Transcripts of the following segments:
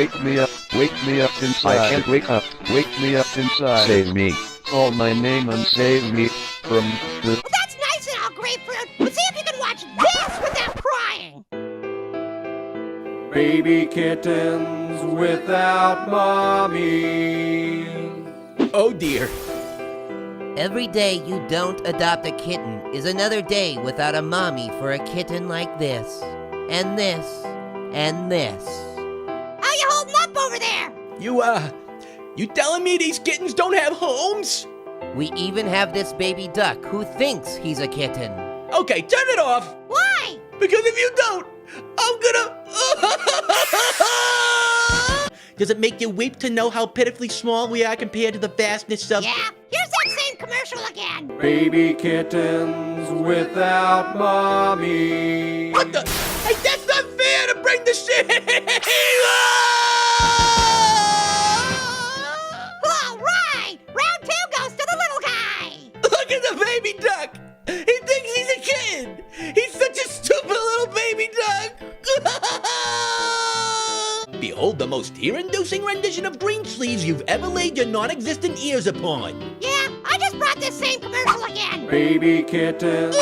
Wake me up inside. I can't wake up. Wake me up inside. Save me. Call my name and save me from the... Well, that's nice and all, Grapefruit. But see if you can watch this without crying. Baby kittens without mommy. Oh dear. Every day you don't adopt a kitten is another day without a mommy for a kitten like this. And this. And this. How you holding up over there? You telling me these kittens don't have homes? We even have this baby duck who thinks he's a kitten. Okay, turn it off. Why? Because if you don't, I'm gonna... Does it make you weep to know how pitifully small we are compared to the vastness of... Yeah, here's that same commercial again. Baby kittens without mommy. What the? Hey, that's not fair to bring the shit! All right, round 2 goes to the little guy. Look at the baby duck! He thinks he's a kid! He's such a stupid little baby duck! Behold the most tear-inducing rendition of green sleeves you've ever laid your non-existent ears upon. Yeah, I just brought this same commercial again. Baby kittens.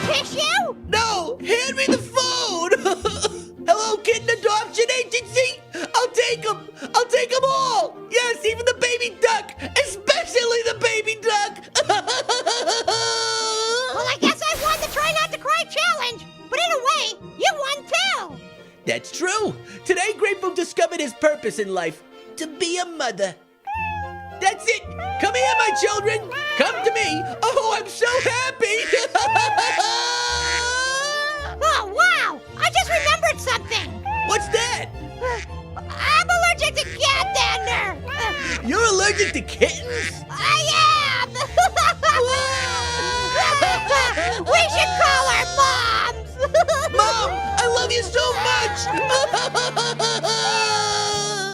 Tissue? No! Hand me the phone! Hello, Kitten Adoption Agency? I'll take them! I'll take them all! Yes, even the baby duck! Especially the baby duck! Well, I guess I won the Try Not to Cry challenge. But in a way, you won too. That's true! Today, Grapefruit discovered his purpose in life. To be a mother. That's it! Come here, my children! Come to me! Oh, I'm so happy! Oh, wow! I just remembered something. What's that? I'm allergic to cat dander. You're allergic to kittens? I am. We should call our moms. Mom, I love you so much!